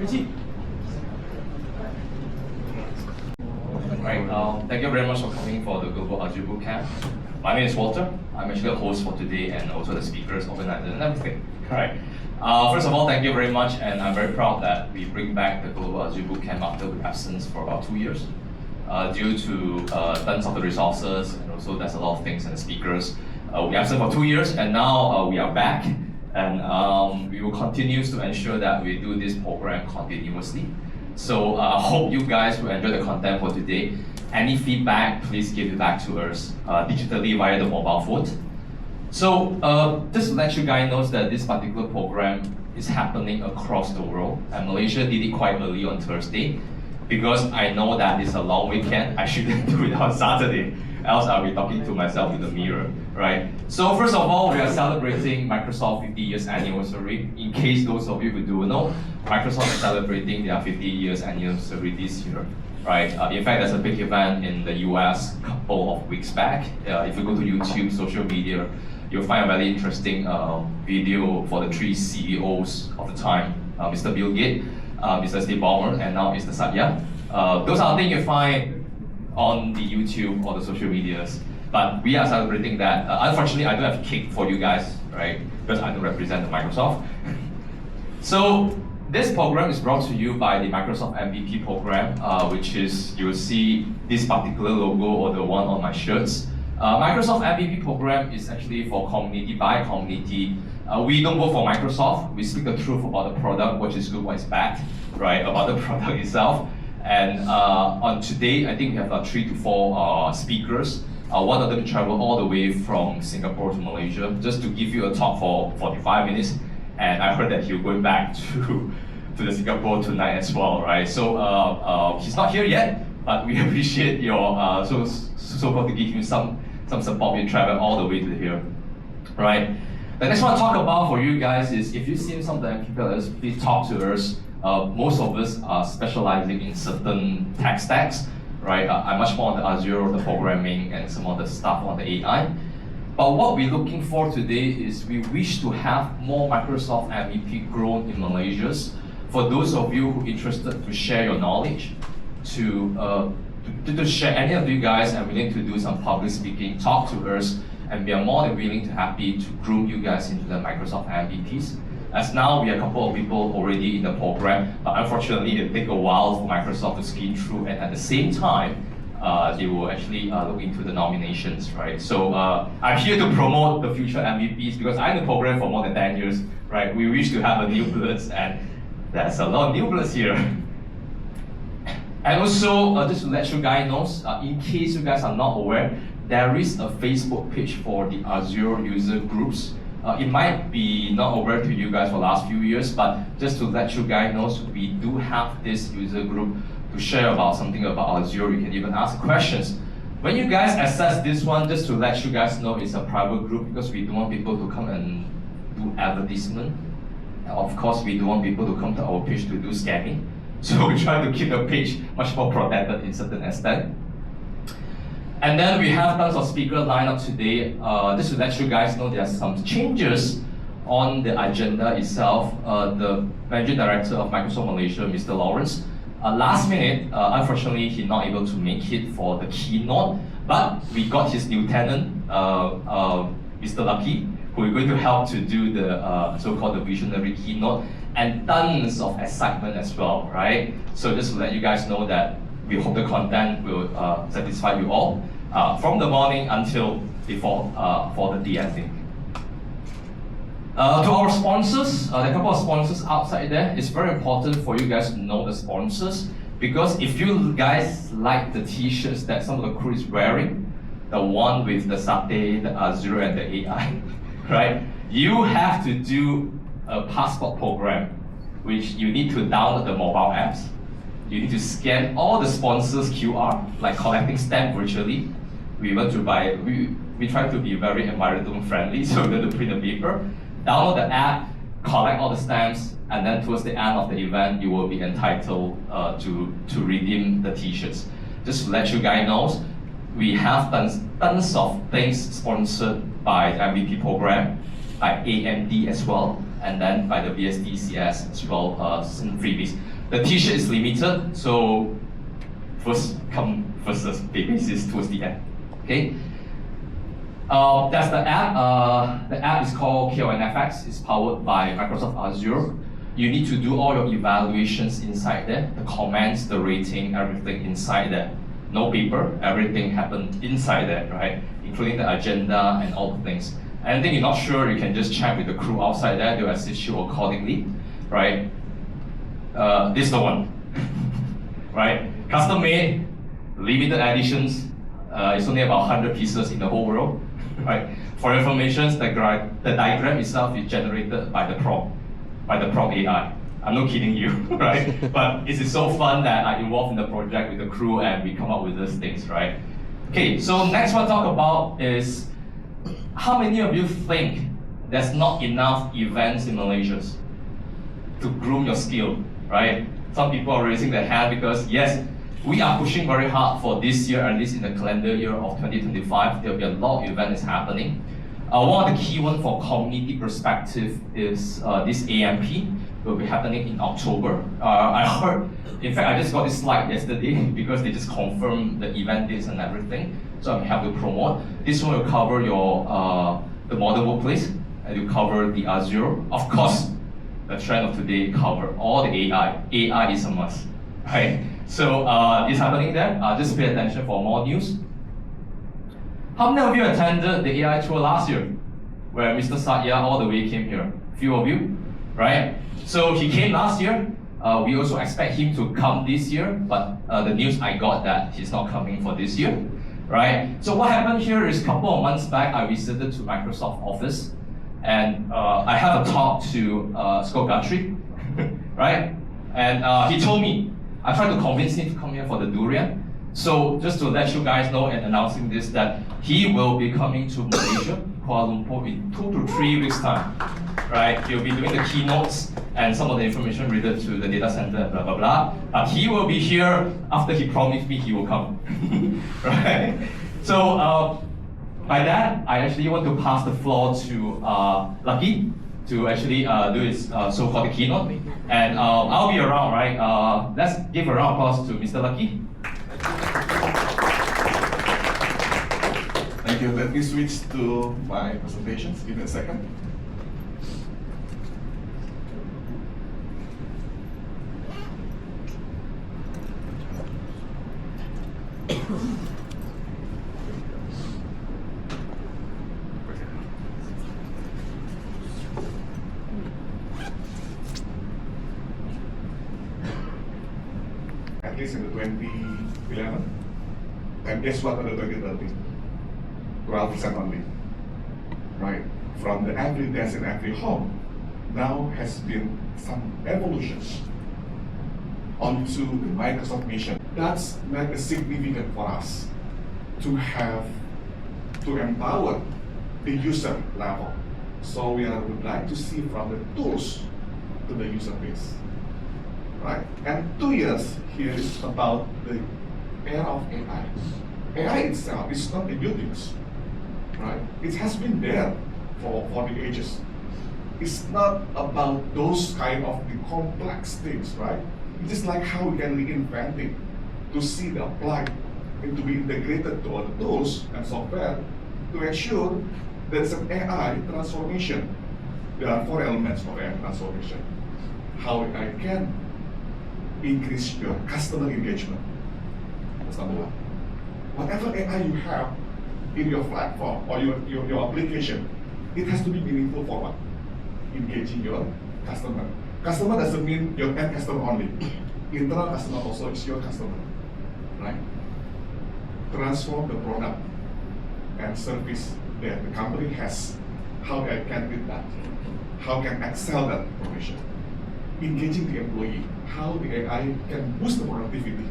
Right. Thank you very much for coming for the Global Azure Bootcamp. My name is Walter. I'm actually a host for today and also the speakers, organizer, and everything. Right. First of all, thank you very much, and I'm very proud that we bring back the Global Azure Bootcamp after the absence for about 2 years. Due to tons of the resources, and also there's a lot of things and speakers. We absent for 2 years, and now we are back, and we will continue to ensure that we do this program continuously. So I hope you guys will enjoy the content for today. Any feedback, please give it back to us digitally via the mobile phone. So just to let you guys know that this particular program is happening across the world, and Malaysia did it quite early on Thursday, because I know that it's a long weekend. I shouldn't do it on Saturday, else I'll be talking to myself in the mirror, right? So first of all, we are celebrating Microsoft 50 years anniversary. In case those of you who do know, Microsoft is celebrating their 50 years anniversary this year, right? In fact, there's a big event in the US a couple of weeks back. If you go to YouTube, social media, you'll find a very interesting video for the 3 CEOs of the time, Mr. Bill Gates, Mr. Steve Ballmer, and now Mr. Satya. Those are things you find on the YouTube or the social medias. But we are celebrating that. Unfortunately, I don't have cake for you guys, right? Because I don't represent Microsoft. So this program is brought to you by the Microsoft MVP program, which is, you'll see this particular logo or the one on my shirts. Microsoft MVP program is actually for community by community. We don't vote for Microsoft. We speak the truth about the product, what is good, what is bad, right? About the product itself. And on today, I think we have 3 to 4 speakers. One of them traveled all the way from Singapore to Malaysia just to give you a talk for 45 minutes. And I heard that he'll go back to the Singapore tonight as well, right? So he's not here yet, but we appreciate your so to give him some support. We travel all the way to here, right? The next one I talk about for you guys is, if you've seen some of the MPPLs, please talk to us. Most of us are specializing in certain tech stacks, right? I'm much more on the Azure, the programming, and some of the stuff on the AI. But what we're looking for today is we wish to have more Microsoft MVP grown in Malaysia. For those of you who are interested to share your knowledge, to share, any of you guys are willing to do some public speaking, talk to us, and we are more than willing to happy to groom you guys into the Microsoft MVPs. As now, we are a couple of people already in the program, but unfortunately, it takes a while for Microsoft to skim through, and at the same time, they will actually look into the nominations, right? So I'm here to promote the future MVPs because I'm in the program for more than 10 years, right? We wish to have a new bloods, and there's a lot of new bloods here. And also, just to let you guys know, in case you guys are not aware, there is a Facebook page for the Azure user groups. It might be not aware to you guys for the last few years, but just to let you guys know, we do have this user group to share about something about Azure. You can even ask questions. When you guys access this one, just to let you guys know, it's a private group because we don't want people to come and do advertisement. Of course, we don't want people to come to our page to do scamming. So we try to keep the page much more protected in certain extent. And then we have tons of speakers lined up today. Just to let you guys know, there are some changes on the agenda itself. The Managing Director of Microsoft Malaysia, Mr. Lawrence, last minute, unfortunately, he's not able to make it for the keynote, but we got his lieutenant, Mr. Lucky, who is going to help to do the so-called the visionary keynote, and tons of excitement as well, right? So just to let you guys know that we hope the content will satisfy you all from the morning until before for the ending. To our sponsors, there are a couple of sponsors outside there. It's very important for you guys to know the sponsors, because if you guys like the t-shirts that some of the crew is wearing, the one with the satay, the Azure, and the AI, right? You have to do a passport program, which you need to download the mobile apps. You need to scan all the sponsors' QR, like collecting stamp virtually. We want to buy, we try to be very environment friendly, so we have to print the paper, download the app, collect all the stamps, and then towards the end of the event, you will be entitled to redeem the t-shirts. Just to let you guys know, we have tons of things sponsored by the MVP program, by AMD as well. and then by the BSTCS as well, some freebies. The t-shirt is limited, so first come, first served basis towards the end. Okay. That's the app. The app is called KONFX. It's powered by Microsoft Azure. You need to do all your evaluations inside there, the comments, the rating, everything inside there. No paper, everything happened inside there, right? Including the agenda and all the things. Anything you're not sure, you can just chat with the crew outside there. They'll assist you accordingly, right? This is the one, right? Custom made, limited editions. It's only about 100 pieces in the whole world, right? For information, the diagram itself is generated by the prompt AI. I'm not kidding you, right? But it is so fun that I involved in the project with the crew and we come up with these things, right? Okay, so next one to talk about is how many of you think there's not enough events in Malaysia to groom your skill, right? Some people are raising their hand because yes, we are pushing very hard for this year, at least in the calendar year of 2025. There'll be a lot of events happening. One of the key ones for community perspective is this AMP will be happening in October. I heard, in fact, I just got this slide yesterday because they just confirmed the event dates and everything. So I'm happy to promote. This one will cover your the modern workplace, and you cover the Azure. Of course, the trend of today cover all the AI. AI is a must, right? So it's happening there. Just pay attention for more news. How many of you attended the AI tour last year, where Mr. Satya all the way came here? Few of you, right? So he came last year. We also expect him to come this year, but the news I got that he's not coming for this year, right? So what happened here is a couple of months back, I visited to Microsoft office, and I have a talk to Scott Guthrie, right? And he told me, I tried to convince him to come here for the durian. So just to let you guys know and announcing this, that he will be coming to Malaysia, Kuala Lumpur in 2 to 3 weeks time, right? He'll be doing the keynotes and some of the information related to the data center, blah, blah, blah. But he will be here after he promised me he will come, right? So by that, I actually want to pass the floor to Lucky to actually do his so-called keynote. And I'll be around, right? Let's give a round of applause to Mr. Lucky. Thank you. Let me switch to my presentations. Give me a second. At least in the 2011, and guess what, in the 2013? 12% only, right? From the every desk in every home, now has been some evolutions onto the Microsoft mission. That's made it significant for us to have, to empower the user level. So we would like to see from the tools to the user base, right? And 2 years here is about the era of AI. AI itself is not a new thing, right? It has been there for the ages. It's not about those kind of the complex things, right? It's just like how we can reinvent it to see the applied and to be integrated to other tools and software to ensure there's an AI transformation. There are 4 elements of AI transformation. How AI can increase your customer engagement. That's number 1. Whatever AI you have in your platform or your application, it has to be meaningful for what? Engaging your customer. Customer doesn't mean your end customer only. Internal customer also is your customer, right? Transform the product and service that the company has. How I can do that? How can excel that information? Engaging the employee. How the AI can boost the productivity.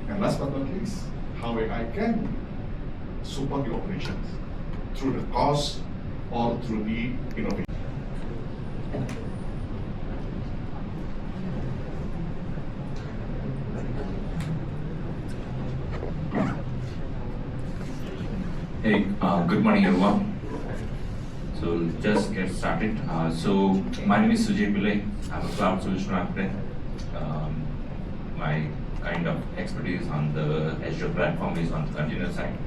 And last but not least, how AI can support the operations through the cost or through the innovation. Hey, good morning everyone. So just get started. So my name is Sujay Pillai. I'm a cloud solution architect. My kind of expertise on the Azure platform is on the container side.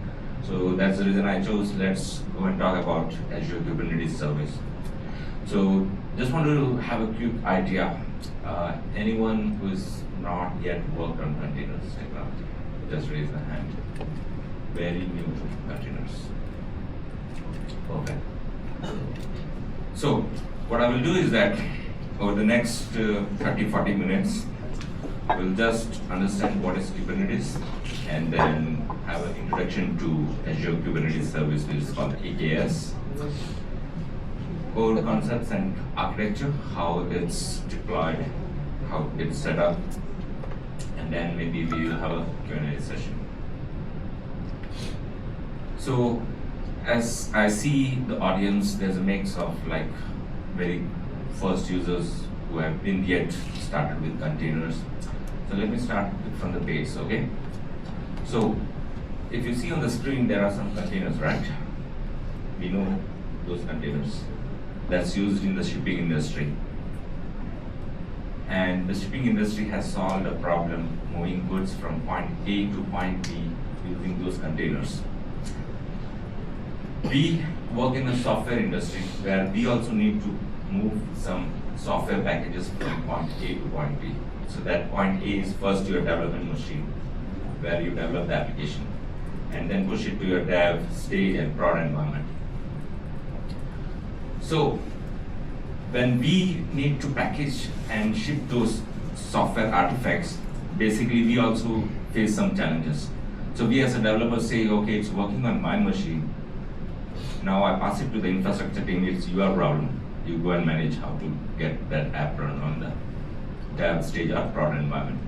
So that's the reason I chose. Let's go and talk about Azure Kubernetes service. So just want to have a quick idea. Anyone who's not yet worked on containers technology, just raise the hand. Very new to containers. Perfect. So what I will do is that over the next 30-40 minutes, we'll just understand what is Kubernetes and then have an introduction to Azure Kubernetes service, which is called AKS. Core concepts and architecture, how it's deployed, how it's set up, and then maybe we will have a Q&A session. So as I see the audience, there's a mix of like very first users who have been yet started with containers. So let me start from the base, okay? So if you see on the screen, there are some containers, right? We know those containers that's used in the shipping industry. And the shipping industry has solved a problem moving goods from point A to point B using those containers. We work in the software industry where we also need to move some software packages from point A to point B. So that point A is first your development machine where you develop the application and then push it to your dev, stage and prod environment. So when we need to package and ship those software artifacts, basically we also face some challenges. So we as a developer say, okay, it's working on my machine. Now I pass it to the infrastructure team, it's your problem. You go and manage how to get that app run on the dev, stage or prod environment.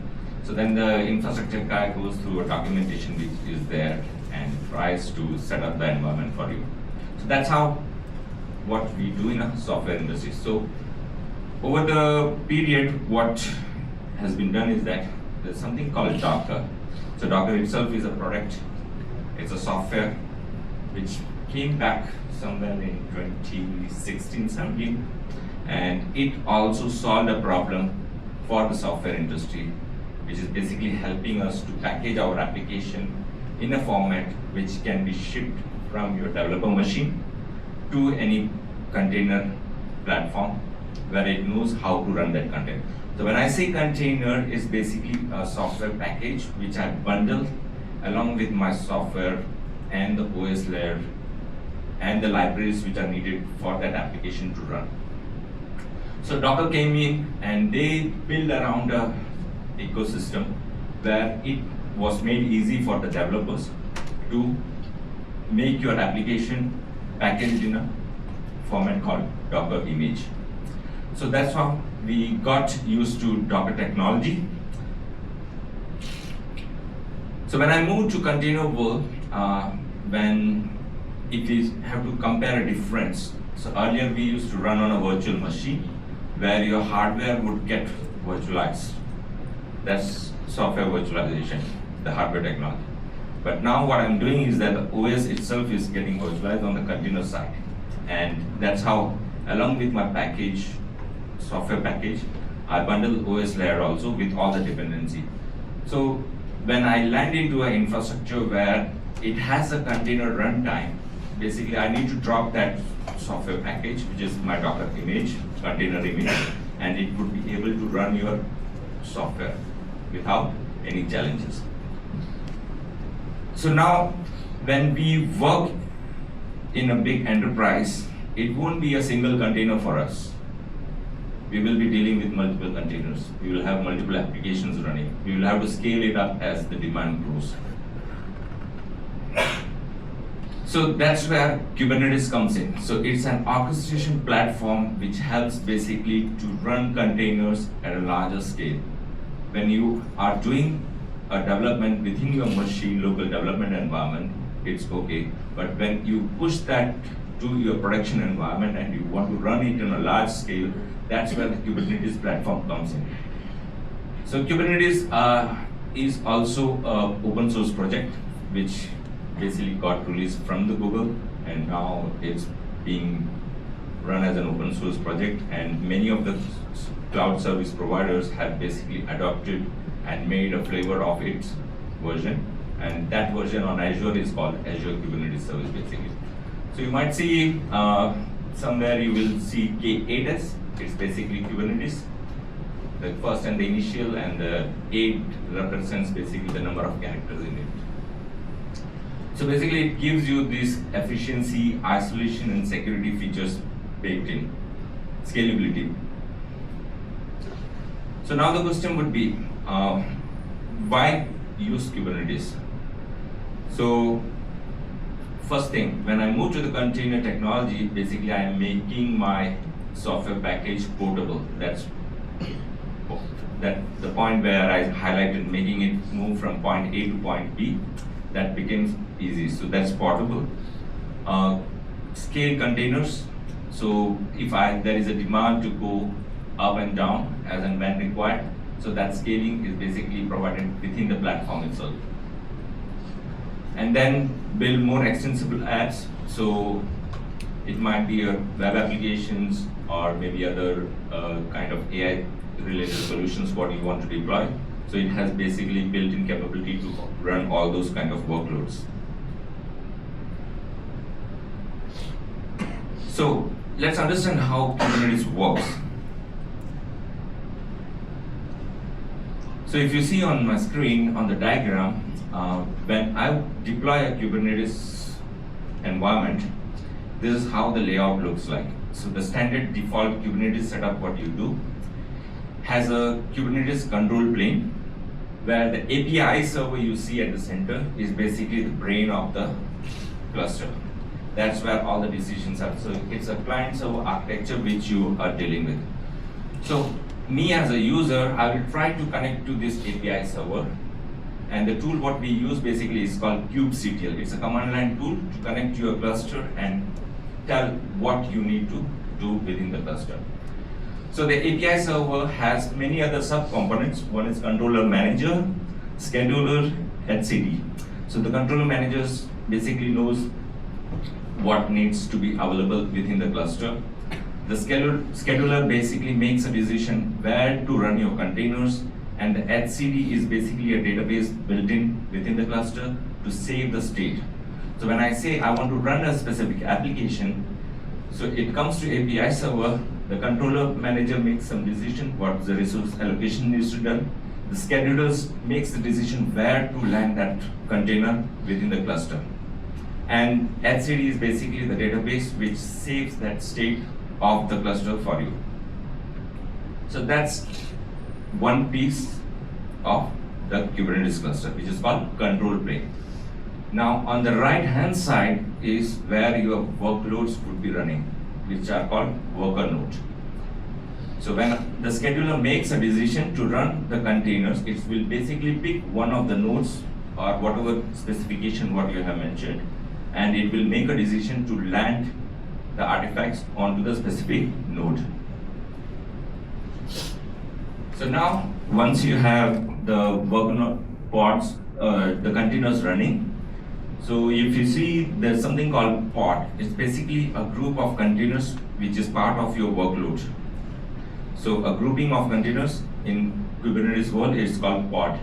So then the infrastructure guy goes through a documentation which is there and tries to set up the environment for you. So that's how what we do in a software industry. So over the period, what has been done is that there's something called Docker. So Docker itself is a product. It's a software which came back somewhere in 2016-17, and it also solved a problem for the software industry, which is basically helping us to package our application in a format which can be shipped from your developer machine to any container platform where it knows how to run that container. So when I say container, it's basically a software package which I bundle along with my software and the OS layer and the libraries which are needed for that application to run. So Docker came in and they built around a ecosystem where it was made easy for the developers to make your application packaged in a format called Docker image. So that's how we got used to Docker technology. So when I moved to container world, when if we have to compare a difference, so earlier we used to run on a virtual machine where your hardware would get virtualized. That's software virtualization, the hardware technology. But now what I'm doing is that the OS itself is getting virtualized on the container side. And that's how, along with my package, software package, I bundle OS layer also with all the dependency. So when I land into an infrastructure where it has a container runtime, basically I need to drop that software package, which is my Docker image, container image, and it would be able to run your software without any challenges. So now, when we work in a big enterprise, it won't be a single container for us. We will be dealing with multiple containers. We will have multiple applications running. We will have to scale it up as the demand grows. So that's where Kubernetes comes in. So it's an orchestration platform which helps basically to run containers at a larger scale. When you are doing a development within your machine, local development environment, it's okay. But when you push that to your production environment and you want to run it on a large scale, that's where the Kubernetes platform comes in. So Kubernetes is also an open source project which basically got released from the Google, and now it's being run as an open source project, and many of the cloud service providers have basically adopted and made a flavor of its version, and that version on Azure is called Azure Kubernetes Service basically. So you might see somewhere you will see K8s, it's basically Kubernetes, the first and the initial, and the 8 represents basically the number of characters in it. So basically it gives you this efficiency, isolation and security features baked in, scalability. So now the question would be, why use Kubernetes? So first thing, when I move to the container technology, basically I am making my software package portable. That's the point where I highlighted making it move from point A to point B. That becomes easy, so that's portable. Scale containers, so if there is a demand to go up and down as and when required, so that scaling is basically provided within the platform itself. And then build more extensible apps, so it might be your web applications or maybe other kind of AI related solutions what you want to deploy. So it has basically built-in capability to run all those kind of workloads. So let's understand how Kubernetes works. So if you see on my screen on the diagram, when I deploy a Kubernetes environment, this is how the layout looks like. So the standard default Kubernetes setup, what you do, has a Kubernetes control plane, where the API server you see at the center is basically the brain of the cluster. That's where all the decisions are. So it's a client server architecture which you are dealing with. So me as a user, I will try to connect to this API server. And the tool what we use basically is called kubectl. It's a command line tool to connect to your cluster and tell what you need to do within the cluster. So the API server has many other sub-components. One is controller manager, scheduler, etcd. So the controller manager basically knows what needs to be available within the cluster. The scheduler basically makes a decision where to run your containers, and the etcd is basically a database built in within the cluster to save the state. So when I say I want to run a specific application, so it comes to API server, the controller manager makes some decision what the resource allocation needs to be done. The scheduler makes the decision where to land that container within the cluster. And etcd is basically the database which saves that state of the cluster for you. So that's one piece of the Kubernetes cluster, which is called control plane. Now on the right hand side is where your workloads would be running, which are called worker node. So when the scheduler makes a decision to run the containers, it will basically pick one of the nodes or whatever specification what you have mentioned, and it will make a decision to land the artifacts onto the specific node. So now, once you have the worker pods, the containers running, so if you see there's something called pod, it's basically a group of containers which is part of your workload. So a grouping of containers in Kubernetes world is called pod.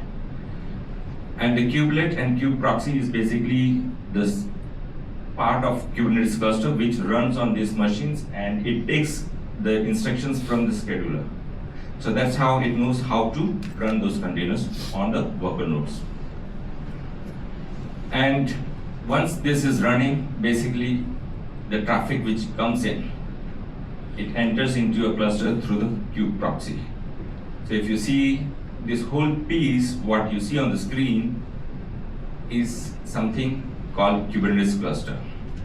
And the kubelet and kube proxy is basically this part of Kubernetes cluster which runs on these machines, and it takes the instructions from the scheduler. So that's how it knows how to run those containers on the worker nodes. And once this is running, basically the traffic which comes in, it enters into a cluster through the kube proxy. So if you see this whole piece, what you see on the screen is something called Kubernetes cluster.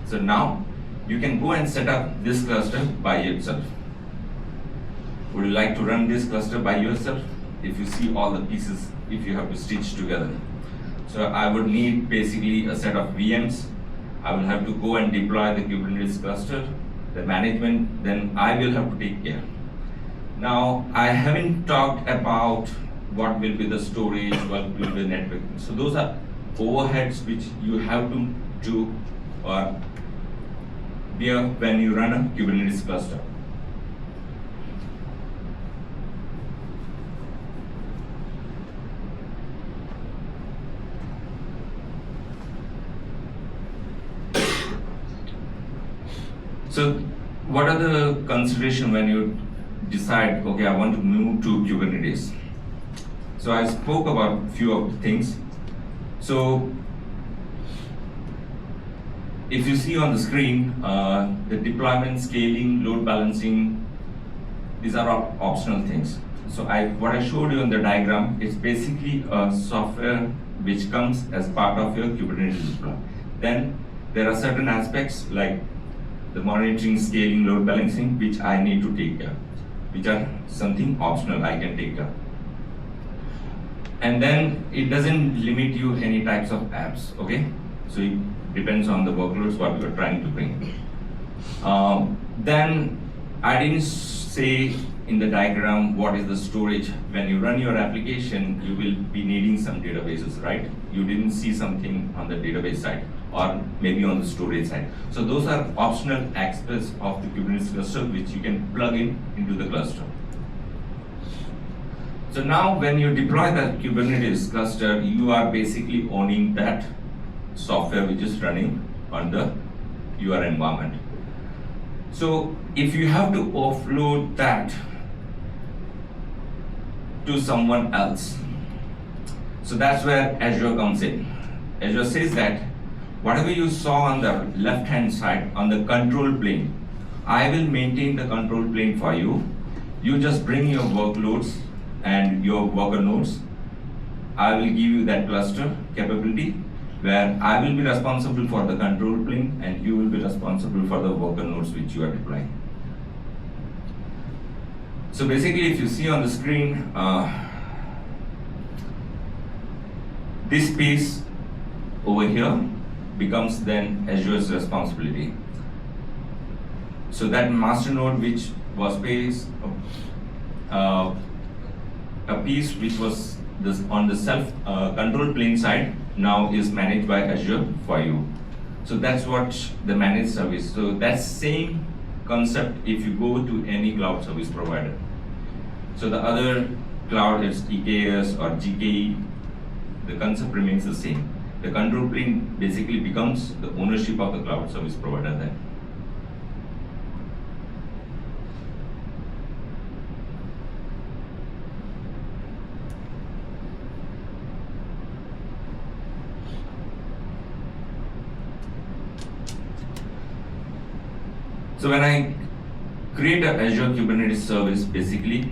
So now you can go and set up this cluster by yourself. Would you like to run this cluster by yourself? If you see all the pieces, if you have to stitch together. So I would need basically a set of VMs. I will have to go and deploy the Kubernetes cluster, the management, then I will have to take care. Now, I haven't talked about what will be the storage, what will be the networking. So those are overheads which you have to do, or when you run a Kubernetes cluster. So what are the considerations when you decide, okay, I want to move to Kubernetes? So I spoke about few of the things. So if you see on the screen, the deployment, scaling, load balancing, these are all optional things. So what I showed you in the diagram is basically a software which comes as part of your Kubernetes deploy. Then there are certain aspects like the monitoring, scaling, load balancing, which I need to take care, which are something optional I can take care. And then it doesn't limit you any types of apps, okay? So it depends on the workloads what you are trying to bring. Then I didn't say in the diagram what is the storage. When you run your application, you will be needing some databases, right? You didn't see something on the database side or maybe on the storage side. So those are optional aspects of the Kubernetes cluster which you can plug into the cluster. So now when you deploy that Kubernetes cluster, you are basically owning that software which is running on your environment. So if you have to offload that to someone else, so that's where Azure comes in. Azure says that whatever you saw on the left hand side on the control plane, I will maintain the control plane for you. You just bring your workloads and your worker nodes. I will give you that cluster capability where I will be responsible for the control plane and you will be responsible for the worker nodes which you are deploying. So basically, if you see on the screen, this piece over here becomes then Azure's responsibility. So that master node which was based a piece which was on the self control plane side now is managed by Azure for you. So that's what the managed service. So that's same concept if you go to any cloud service provider. So the other cloud is EKS or GKE, the concept remains the same. The control plane basically becomes the ownership of the cloud service provider then. So when I create an Azure Kubernetes service, basically